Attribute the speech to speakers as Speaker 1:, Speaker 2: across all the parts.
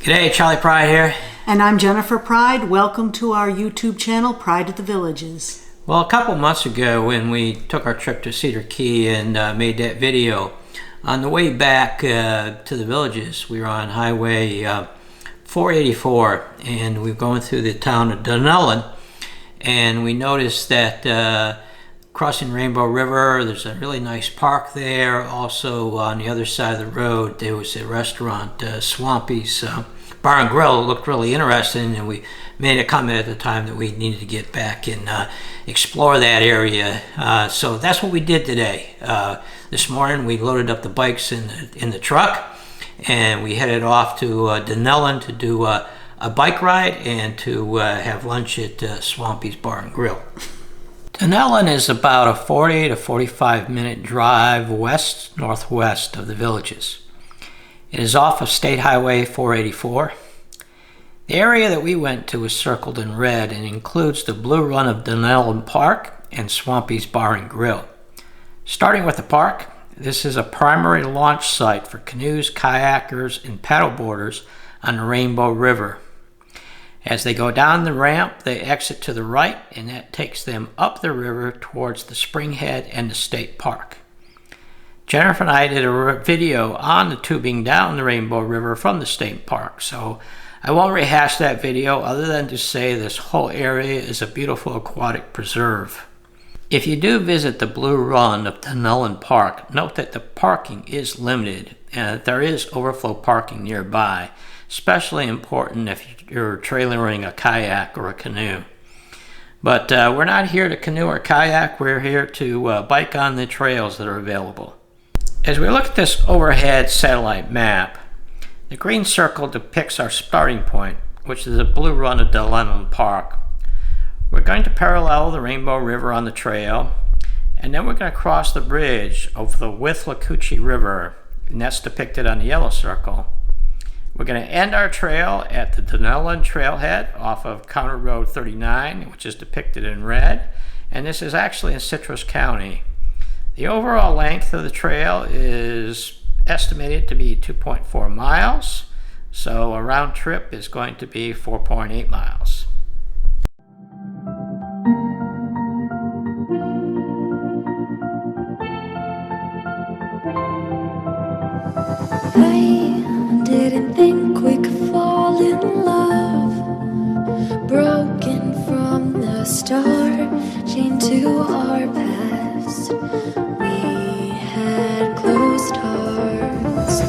Speaker 1: G'day, Charlie Pryde here.
Speaker 2: And I'm Jennifer Pryde. Welcome to our YouTube channel, Pryde at the Villages.
Speaker 1: Well, a couple months ago when we took our trip to Cedar Key and made that video, on the way back to the villages, we were on Highway 484 and we were going through the town of Dunnellon, and we noticed that crossing Rainbow River, there's a really nice park there. Also on the other side of the road there was a restaurant, Swampy's Bar and Grill. It looked really interesting, and we made a comment at the time that we needed to get back and explore that area. So that's what we did today. This morning we loaded up the bikes in the truck and we headed off to Dunnellon to do a bike ride and to have lunch at Swampy's Bar and Grill. Dunnellon is about a 40 to 45 minute drive west-northwest of the villages. It is off of State Highway 484. The area that we went to is circled in red and includes the blue run of Dunnellon Park and Swampy's Bar and Grill. Starting with the park, this is a primary launch site for canoes, kayakers, and paddleboarders on the Rainbow River. As they go down the ramp, they exit to the right, and that takes them up the river towards the Springhead and the state park. Jennifer and I did a video on the tubing down the Rainbow River from the state park, so I won't rehash that video other than to say this whole area is a beautiful aquatic preserve. If you do visit the Blue Run of Dunnellon Park, note that the parking is limited and that there is overflow parking nearby, especially important if you're trailering a kayak or a canoe. But we're not here to canoe or kayak, we're here to bike on the trails that are available. As we look at this overhead satellite map, the green circle depicts our starting point, which is the Blue Run of Dunnellon Park. We're going to parallel the Rainbow River on the trail, and then we're going to cross the bridge over the Withlacoochee River, and that's depicted on the yellow circle. We're going to end our trail at the Dunnellon Trailhead off of County Road 39, which is depicted in red, and this is actually in Citrus County. The overall length of the trail is estimated to be 2.4 miles, so a round trip is going to be 4.8 miles.
Speaker 3: I didn't think we could fall in love, broken from the start, chained to our past. We had closed hearts.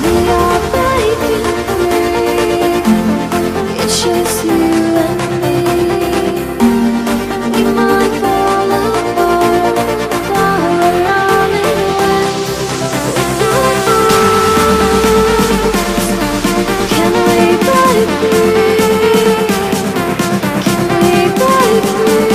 Speaker 3: We are breaking free. It's just you and me. We might fall apart, but we're running away with our hearts. Can we break free? Can we break free?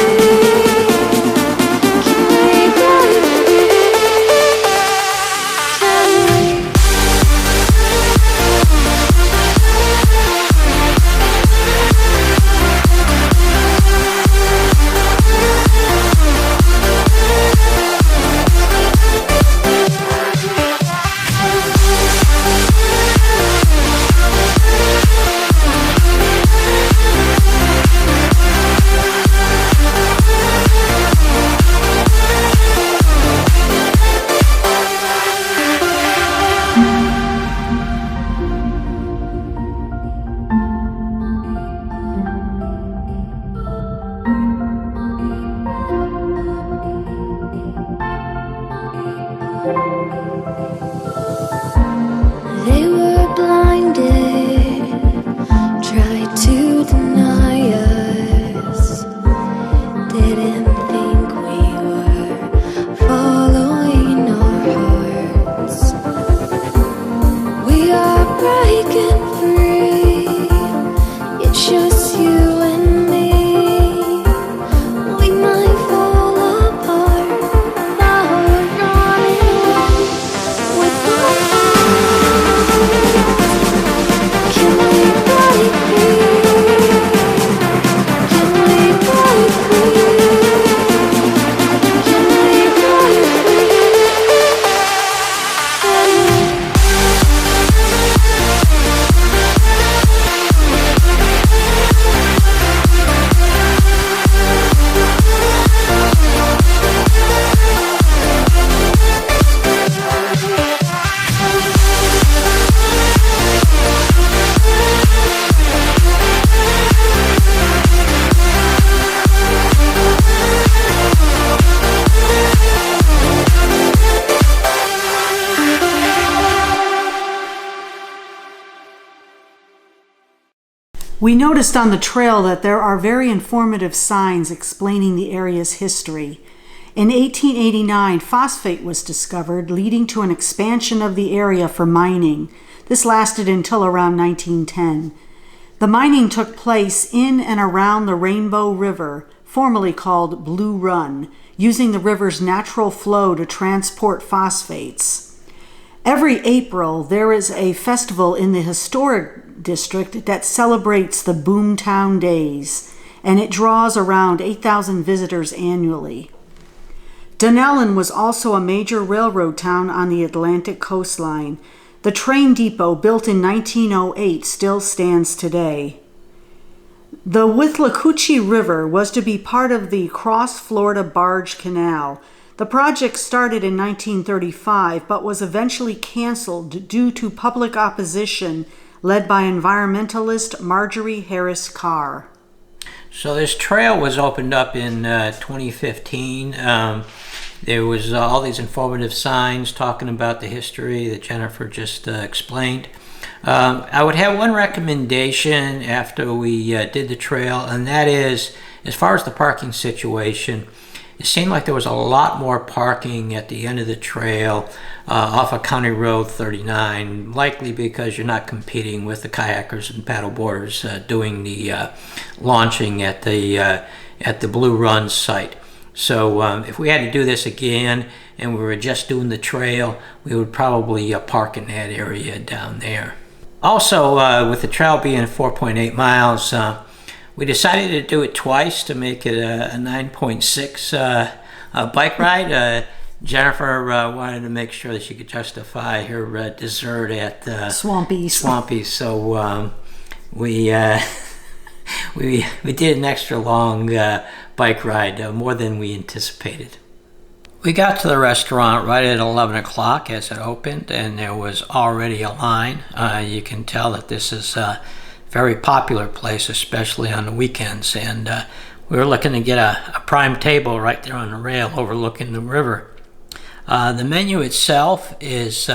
Speaker 2: We noticed on the trail that there are very informative signs explaining the area's history. In 1889, phosphate was discovered, leading to an expansion of the area for mining. This lasted until around 1910. The mining took place in and around the Rainbow River, formerly called Blue Run, using the river's natural flow to transport phosphates. Every April, there is a festival in the historic district that celebrates the Boomtown Days, and it draws around 8,000 visitors annually. Dunnellon was also a major railroad town on the Atlantic coastline. The train depot, built in 1908, still stands today. The Withlacoochee River was to be part of the Cross Florida Barge Canal. The project started in 1935, but was eventually canceled due to public opposition led by environmentalist Marjorie Harris Carr.
Speaker 1: So this trail was opened up in 2015. There was all these informative signs talking about the history that Jennifer just explained. I would have one recommendation after we did the trail, and that is, as far as the parking situation, it seemed like there was a lot more parking at the end of the trail off of County Road 39, likely because you're not competing with the kayakers and paddleboarders doing the launching at the Blue Run site. So if we had to do this again and we were just doing the trail, we would probably park in that area down there. Also, with the trail being 4.8 miles, we decided to do it twice to make it a 9.6 bike ride. Jennifer wanted to make sure that she could justify her dessert at
Speaker 2: Swampy.
Speaker 1: So we did an extra long bike ride, more than we anticipated. We got to the restaurant right at 11 o'clock as it opened, and there was already a line. You can tell that this is a very popular place, especially on the weekends, and we were looking to get a prime table right there on the rail overlooking the river. The menu itself is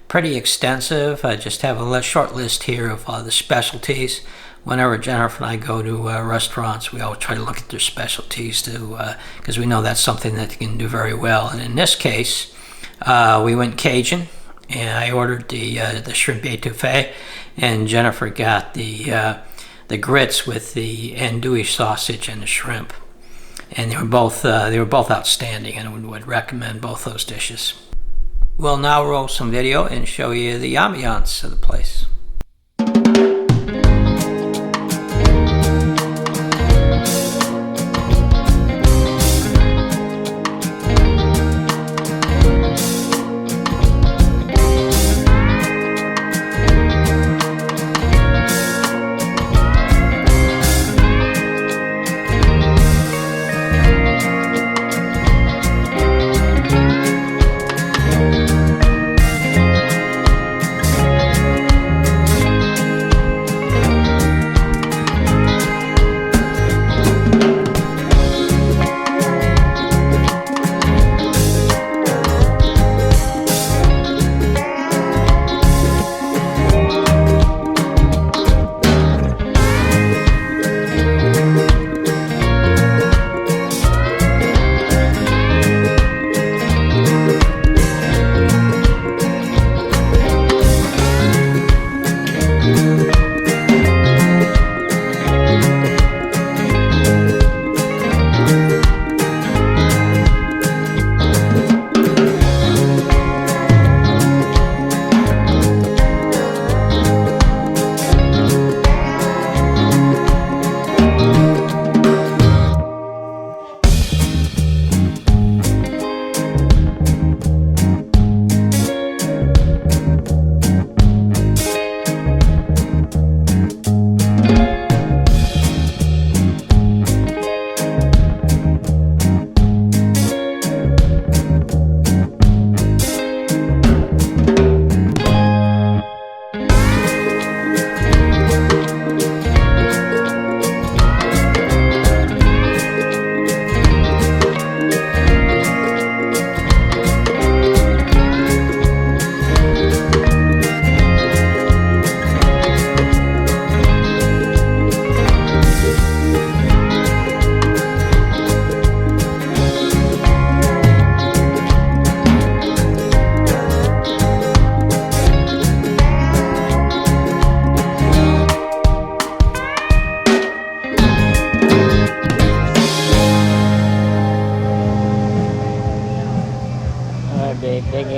Speaker 1: pretty extensive. I just have a short list here of the specialties. Whenever Jennifer and I go to restaurants, we always try to look at their specialties too, because we know that's something that they can do very well. And in this case, we went Cajun, and I ordered the shrimp etouffee, and Jennifer got the grits with the andouille sausage and the shrimp, and they were both outstanding, and would recommend both those dishes. We'll now roll some video and show you the ambiance of the place. they dig